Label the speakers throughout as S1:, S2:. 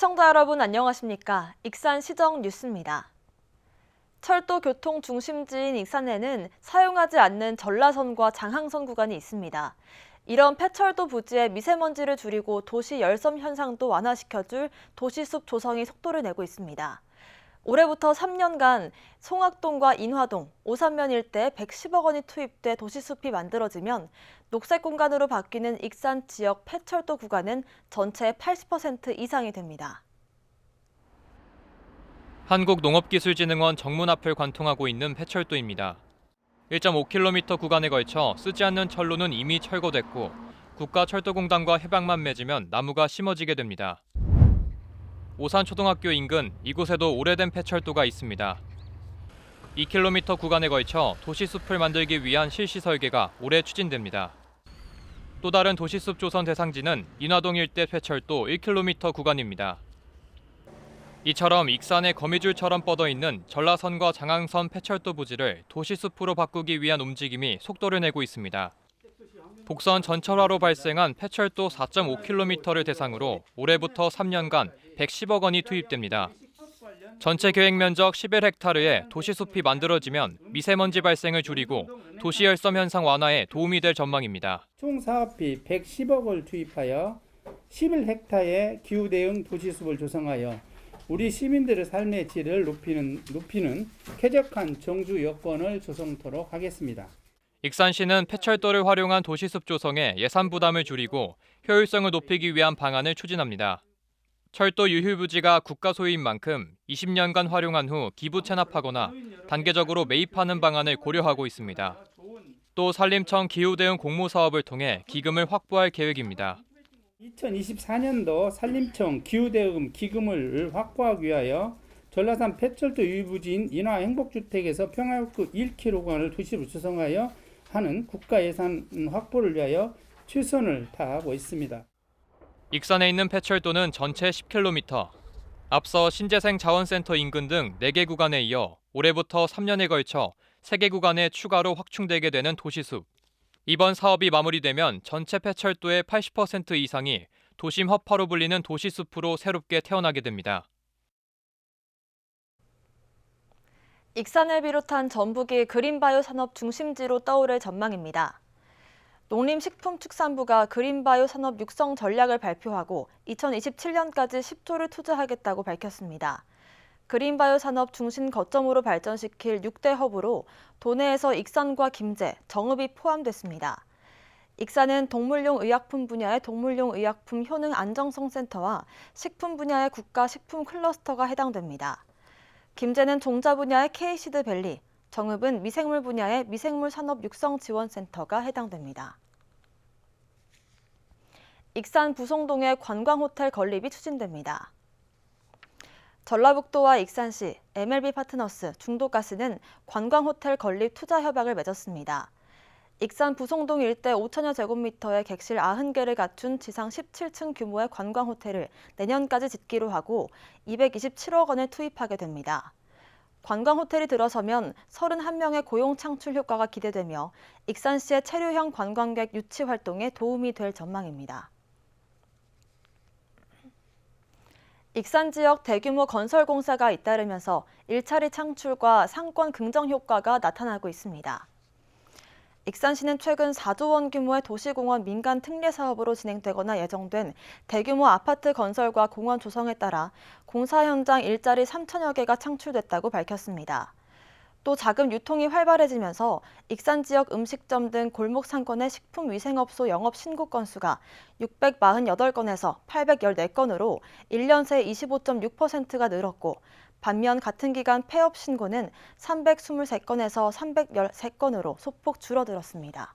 S1: 시청자 여러분 안녕하십니까? 익산 시정 뉴스입니다. 철도 교통 중심지인 익산에는 사용하지 않는 전라선과 장항선 구간이 있습니다. 이런 폐철도 부지의 미세먼지를 줄이고 도시 열섬 현상도 완화시켜줄 도시숲 조성이 속도를 내고 있습니다. 올해부터 3년간 송악동과 인화동, 오산면 일대에 110억 원이 투입돼 도시숲이 만들어지면 녹색 공간으로 바뀌는 익산 지역 폐철도 구간은 전체의 80% 이상이 됩니다.
S2: 한국농업기술진흥원 정문 앞을 관통하고 있는 폐철도입니다. 1.5km 구간에 걸쳐 쓰지 않는 철로는 이미 철거됐고 국가철도공단과 협약만 맺으면 나무가 심어지게 됩니다. 오산초등학교 인근 이곳에도 오래된 폐철도가 있습니다. 2km 구간에 걸쳐 도시숲을 만들기 위한 실시 설계가 올해 추진됩니다. 또 다른 도시숲 조성 대상지는 인화동 일대 폐철도 1km 구간입니다. 이처럼 익산의 거미줄처럼 뻗어있는 전라선과 장항선 폐철도 부지를 도시숲으로 바꾸기 위한 움직임이 속도를 내고 있습니다. 복선 전철화로 발생한 폐철도 4.5km를 대상으로 올해부터 3년간 110억 원이 투입됩니다. 전체 계획 면적 11헥타르에 도시숲이 만들어지면 미세먼지 발생을 줄이고 도시 열섬 현상 완화에 도움이 될 전망입니다.
S3: 총 사업비 110억을 투입하여 11헥타의 기후 대응 도시숲을 조성하여 우리 시민들의 삶의 질을 높이는 쾌적한 정주 여건을 조성토록 하겠습니다.
S2: 익산시는 폐철도를 활용한 도시숲 조성에 예산 부담을 줄이고 효율성을 높이기 위한 방안을 추진합니다. 철도 유휴부지가 국가 소유인 만큼 20년간 활용한 후 기부 체납하거나 단계적으로 매입하는 방안을 고려하고 있습니다. 또 산림청 기후대응 공모사업을 통해 기금을 확보할 계획입니다.
S3: 2024년도 산림청 기후대응 기금을 확보하기 위하여 전라산 폐철도 유휴부지인 인화 행복주택에서 평화역구 1km간을 도시로 조성하여 하는 국가 예산 확보를 위하여 최선을 다하고 있습니다.
S2: 익산에 있는 폐철도는 전체 10km. 앞서 신재생 자원센터 인근 등 4개 구간에 이어 올해부터 3년에 걸쳐 3개 구간에 추가로 확충되게 되는 도시숲. 이번 사업이 마무리되면 전체 폐철도의 80% 이상이 도심 허파로 불리는 도시숲으로 새롭게 태어나게 됩니다.
S1: 익산을 비롯한 전북이 그린바이오 산업 중심지로 떠오를 전망입니다. 농림식품축산부가 그린바이오 산업 육성 전략을 발표하고 2027년까지 10조를 투자하겠다고 밝혔습니다. 그린바이오 산업 중심 거점으로 발전시킬 6대 허브로 도내에서 익산과 김제, 정읍이 포함됐습니다. 익산은 동물용 의약품 분야의 동물용 의약품 효능 안정성 센터와 식품 분야의 국가 식품 클러스터가 해당됩니다. 김제는 종자 분야의 K시드밸리, 정읍은 미생물 분야의 미생물 산업 육성 지원센터가 해당됩니다. 익산 부송동의 관광호텔 건립이 추진됩니다. 전라북도와 익산시, MLB 파트너스, 중도가스는 관광호텔 건립 투자 협약을 맺었습니다. 익산 부송동 일대 5천여 제곱미터의 객실 90개를 갖춘 지상 17층 규모의 관광호텔을 내년까지 짓기로 하고 227억 원을 투입하게 됩니다. 관광호텔이 들어서면 31명의 고용 창출 효과가 기대되며 익산시의 체류형 관광객 유치 활동에 도움이 될 전망입니다. 익산 지역 대규모 건설 공사가 잇따르면서 일자리 창출과 상권 긍정 효과가 나타나고 있습니다. 익산시는 최근 4조 원 규모의 도시공원 민간 특례 사업으로 진행되거나 예정된 대규모 아파트 건설과 공원 조성에 따라 공사 현장 일자리 3천여 개가 창출됐다고 밝혔습니다. 또 자금 유통이 활발해지면서 익산 지역 음식점 등 골목 상권의 식품위생업소 영업 신고 건수가 648건에서 814건으로 1년 새 25.6%가 늘었고 반면 같은 기간 폐업 신고는 323건에서 313건으로 소폭 줄어들었습니다.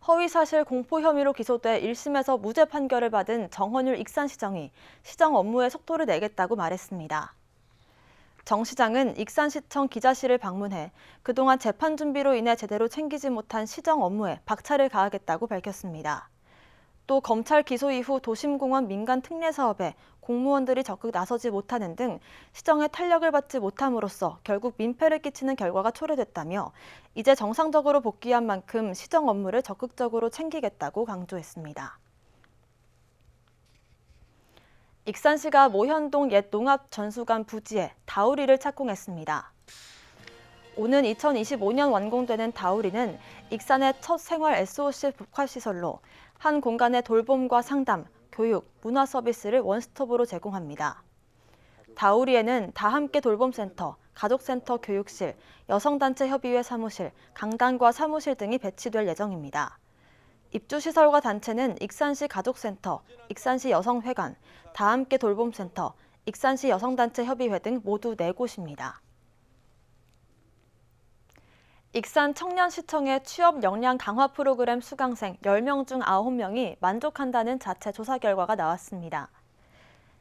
S1: 허위사실 공포 혐의로 기소돼 1심에서 무죄 판결을 받은 정헌율 익산시장이 시정 업무에 속도를 내겠다고 말했습니다. 정 시장은 익산시청 기자실을 방문해 그동안 재판 준비로 인해 제대로 챙기지 못한 시정 업무에 박차를 가하겠다고 밝혔습니다. 또 검찰 기소 이후 도심공원 민간 특례 사업에 공무원들이 적극 나서지 못하는 등 시정에 탄력을 받지 못함으로써 결국 민폐를 끼치는 결과가 초래됐다며 이제 정상적으로 복귀한 만큼 시정 업무를 적극적으로 챙기겠다고 강조했습니다. 익산시가 모현동 옛 농업전수관 부지에 다우리를 착공했습니다. 오는 2025년 완공되는 다우리는 익산의 첫 생활 SOC 복합시설로 한 공간의 돌봄과 상담, 교육, 문화 서비스를 원스톱으로 제공합니다. 다우리에는 다함께 돌봄센터, 가족센터 교육실, 여성단체 협의회 사무실, 강당과 사무실 등이 배치될 예정입니다. 입주시설과 단체는 익산시 가족센터, 익산시 여성회관, 다함께 돌봄센터, 익산시 여성단체 협의회 등 모두 4곳입니다. 익산 청년시청의 취업 역량 강화 프로그램 수강생 10명 중 9명이 만족한다는 자체 조사 결과가 나왔습니다.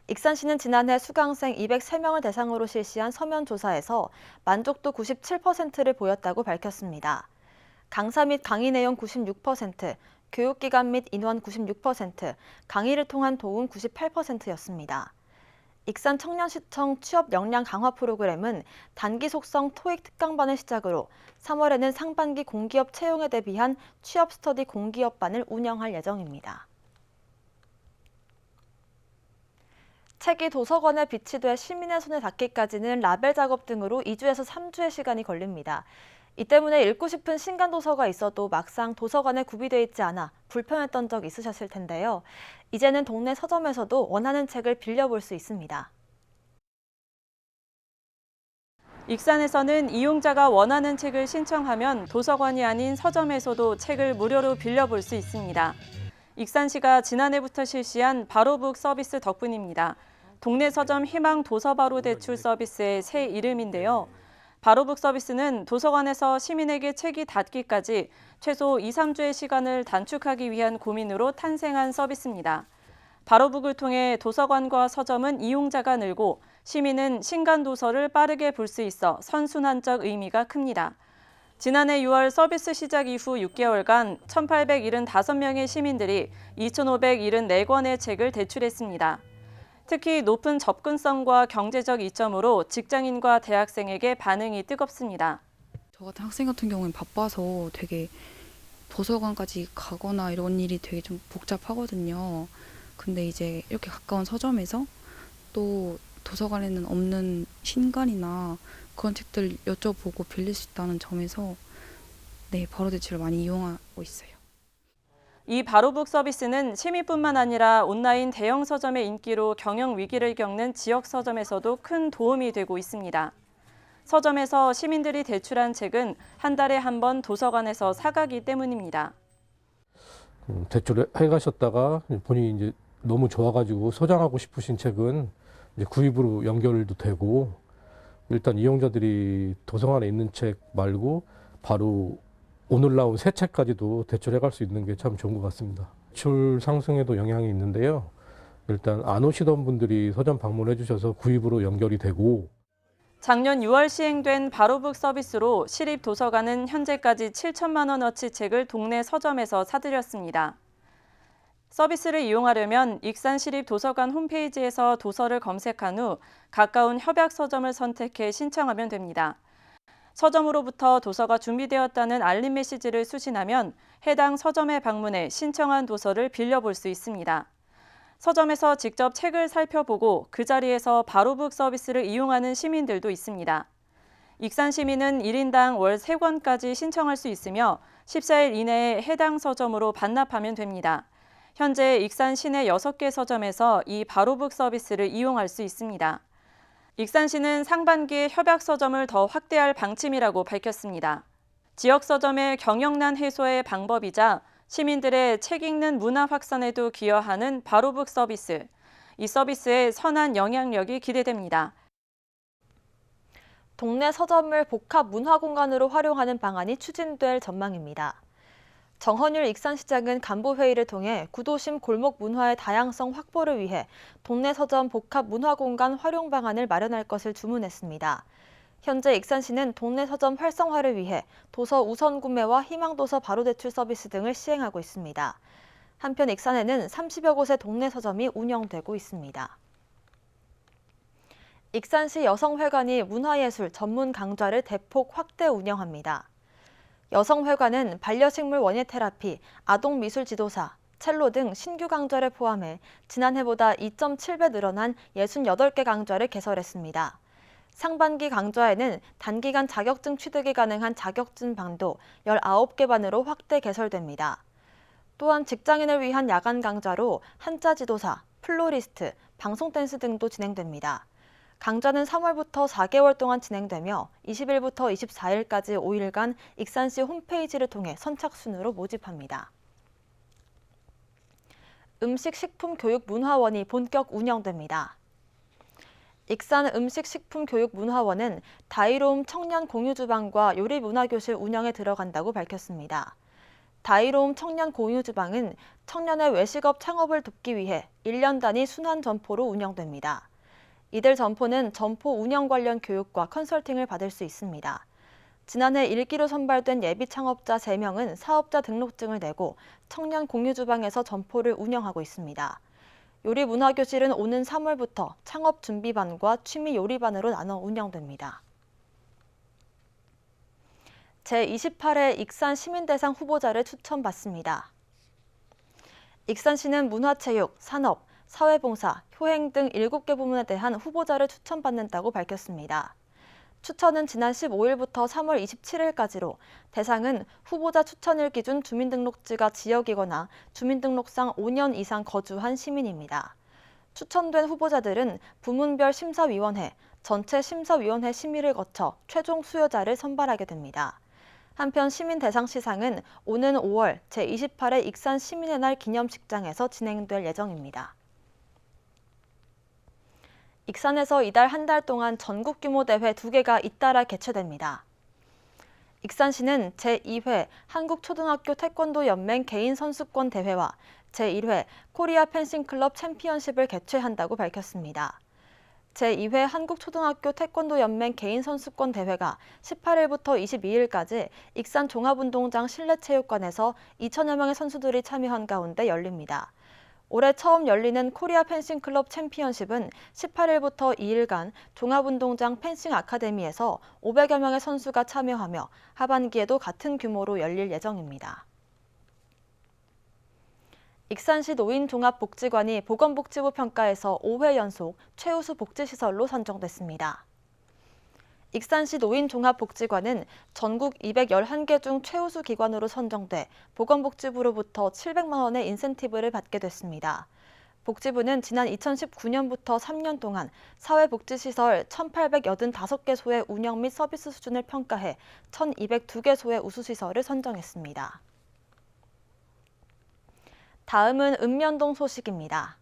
S1: 익산시는 지난해 수강생 203명을 대상으로 실시한 서면 조사에서 만족도 97%를 보였다고 밝혔습니다. 강사 및 강의 내용 96%, 교육기관 및 인원 96%, 강의를 통한 도움 98%였습니다. 익산 청년시청 취업 역량 강화 프로그램은 단기 속성 토익 특강반을 시작으로 3월에는 상반기 공기업 채용에 대비한 취업 스터디 공기업반을 운영할 예정입니다. 책이 도서관에 비치돼 시민의 손에 닿기까지는 라벨 작업 등으로 2주에서 3주의 시간이 걸립니다. 이 때문에 읽고 싶은 신간 도서가 있어도 막상 도서관에 구비되어 있지 않아 불편했던 적 있으셨을 텐데요. 이제는 동네 서점에서도 원하는 책을 빌려볼 수 있습니다.
S4: 익산에서는 이용자가 원하는 책을 신청하면 도서관이 아닌 서점에서도 책을 무료로 빌려볼 수 있습니다. 익산시가 지난해부터 실시한 바로북 서비스 덕분입니다. 동네 서점 희망 도서바로 대출 서비스의 새 이름인데요. 바로북 서비스는 도서관에서 시민에게 책이 닿기까지 최소 2-3주의 시간을 단축하기 위한 고민으로 탄생한 서비스입니다. 바로북을 통해 도서관과 서점은 이용자가 늘고 시민은 신간 도서를 빠르게 볼 수 있어 선순환적 의미가 큽니다. 지난해 6월 서비스 시작 이후 6개월간 1,875명의 시민들이 2,574권의 책을 대출했습니다. 특히 높은 접근성과 경제적 이점으로 직장인과 대학생에게 반응이 뜨겁습니다.
S5: 저 같은 학생 같은 경우는 바빠서 되게 도서관까지 가거나 이런 일이 되게 좀 복잡하거든요. 근데 이제 이렇게 가까운 서점에서 또 도서관에는 없는 신간이나 그런 책들 여쭤보고 빌릴 수 있다는 점에서 바로 대출을 많이 이용하고 있어요.
S4: 이 바로북 서비스는 시민뿐만 아니라 온라인 대형 서점의 인기로 경영 위기를 겪는 지역 서점에서도 큰 도움이 되고 있습니다. 서점에서 시민들이 대출한 책은 한 달에 한 번 도서관에서 사가기 때문입니다.
S6: 대출을 해가셨다가 본인이 이제 너무 좋아가지고 소장하고 싶으신 책은 이제 구입으로 연결도 되고, 일단 이용자들이 도서관에 있는 책 말고 바로 오늘 나온 새 책까지도 대출해갈 수 있는 게 참 좋은 것 같습니다. 대출 상승에도 영향이 있는데요. 일단 안 오시던 분들이 서점 방문해 주셔서 구입으로 연결이 되고,
S4: 작년 6월 시행된 바로북 서비스로 시립도서관은 현재까지 7천만 원어치 책을 동네 서점에서 사들였습니다. 서비스를 이용하려면 익산시립도서관 홈페이지에서 도서를 검색한 후 가까운 협약서점을 선택해 신청하면 됩니다. 서점으로부터 도서가 준비되었다는 알림 메시지를 수신하면 해당 서점에 방문해 신청한 도서를 빌려볼 수 있습니다. 서점에서 직접 책을 살펴보고 그 자리에서 바로북 서비스를 이용하는 시민들도 있습니다. 익산 시민은 1인당 월 3권까지 신청할 수 있으며 14일 이내에 해당 서점으로 반납하면 됩니다. 현재 익산 시내 6개 서점에서 이 바로북 서비스를 이용할 수 있습니다. 익산시는 상반기에 협약서점을 더 확대할 방침이라고 밝혔습니다. 지역 서점의 경영난 해소의 방법이자 시민들의 책 읽는 문화 확산에도 기여하는 바로북 서비스. 이 서비스의 선한 영향력이 기대됩니다.
S1: 동네 서점을 복합 문화 공간으로 활용하는 방안이 추진될 전망입니다. 정헌율 익산시장은 간부회의를 통해 구도심 골목 문화의 다양성 확보를 위해 동네 서점 복합 문화공간 활용 방안을 마련할 것을 주문했습니다. 현재 익산시는 동네 서점 활성화를 위해 도서 우선 구매와 희망도서 바로 대출 서비스 등을 시행하고 있습니다. 한편 익산에는 30여 곳의 동네 서점이 운영되고 있습니다. 익산시 여성회관이 문화예술 전문 강좌를 대폭 확대 운영합니다. 여성회관은 반려식물 원예 테라피, 아동미술 지도사, 첼로 등 신규 강좌를 포함해 지난해보다 2.7배 늘어난 68개 강좌를 개설했습니다. 상반기 강좌에는 단기간 자격증 취득이 가능한 자격증 반도 19개 반으로 확대 개설됩니다. 또한 직장인을 위한 야간 강좌로 한자 지도사, 플로리스트, 방송 댄스 등도 진행됩니다. 강좌는 3월부터 4개월 동안 진행되며 20일부터 24일까지 5일간 익산시 홈페이지를 통해 선착순으로 모집합니다. 음식식품교육문화원이 본격 운영됩니다. 익산 음식식품교육문화원은 다이로움 청년 공유주방과 요리문화교실 운영에 들어간다고 밝혔습니다. 다이로움 청년 공유주방은 청년의 외식업 창업을 돕기 위해 1년 단위 순환 점포로 운영됩니다. 이들 점포는 점포 운영 관련 교육과 컨설팅을 받을 수 있습니다. 지난해 1기로 선발된 예비 창업자 3명은 사업자 등록증을 내고 청년 공유주방에서 점포를 운영하고 있습니다. 요리문화교실은 오는 3월부터 창업 준비반과 취미 요리반으로 나눠 운영됩니다. 제28회 익산 시민대상 후보자를 추천받습니다. 익산시는 문화체육, 산업, 사회봉사, 효행 등 7개 부문에 대한 후보자를 추천받는다고 밝혔습니다. 추천은 지난 15일부터 3월 27일까지로 대상은 후보자 추천일 기준 주민등록지가 지역이거나 주민등록상 5년 이상 거주한 시민입니다. 추천된 후보자들은 부문별 심사위원회, 전체 심사위원회 심의를 거쳐 최종 수여자를 선발하게 됩니다. 한편 시민대상 시상은 오는 5월 제28회 익산 시민의 날 기념식장에서 진행될 예정입니다. 익산에서 이달 한 달 동안 전국 규모 대회 2개가 잇따라 개최됩니다. 익산시는 제2회 한국초등학교 태권도 연맹 개인 선수권 대회와 제1회 코리아 펜싱클럽 챔피언십을 개최한다고 밝혔습니다. 제2회 한국초등학교 태권도 연맹 개인 선수권 대회가 18일부터 22일까지 익산 종합운동장 실내체육관에서 2천여 명의 선수들이 참여한 가운데 열립니다. 올해 처음 열리는 코리아 펜싱클럽 챔피언십은 18일부터 2일간 종합운동장 펜싱 아카데미에서 500여 명의 선수가 참여하며 하반기에도 같은 규모로 열릴 예정입니다. 익산시 노인종합복지관이 보건복지부 평가에서 5회 연속 최우수 복지시설로 선정됐습니다. 익산시 노인종합복지관은 전국 211개 중 최우수 기관으로 선정돼 보건복지부로부터 700만 원의 인센티브를 받게 됐습니다. 복지부는 지난 2019년부터 3년 동안 사회복지시설 1,885개소의 운영 및 서비스 수준을 평가해 1,202개소의 우수시설을 선정했습니다. 다음은 읍면동 소식입니다.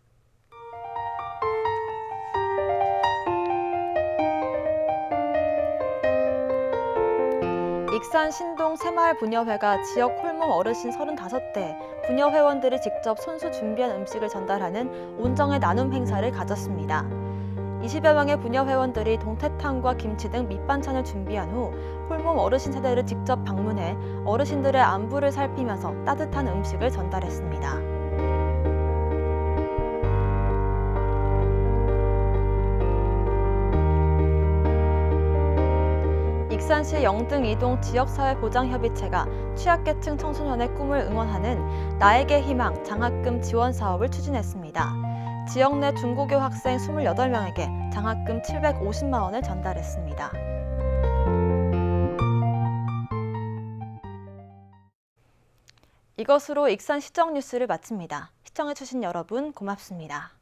S1: 익산 신동 새마을 부녀회가 지역 홀몸 어르신 35대 부녀 회원들이 직접 손수 준비한 음식을 전달하는 온정의 나눔 행사를 가졌습니다. 20여 명의 부녀 회원들이 동태탕과 김치 등 밑반찬을 준비한 후 홀몸 어르신 세대를 직접 방문해 어르신들의 안부를 살피면서 따뜻한 음식을 전달했습니다. 익산시 영등 2동 지역사회보장협의체가 취약계층 청소년의 꿈을 응원하는 나에게 희망 장학금 지원 사업을 추진했습니다. 지역 내 중고교 학생 28명에게 장학금 750만 원을 전달했습니다. 이것으로 익산 시정 뉴스를 마칩니다. 시청해주신 여러분 고맙습니다.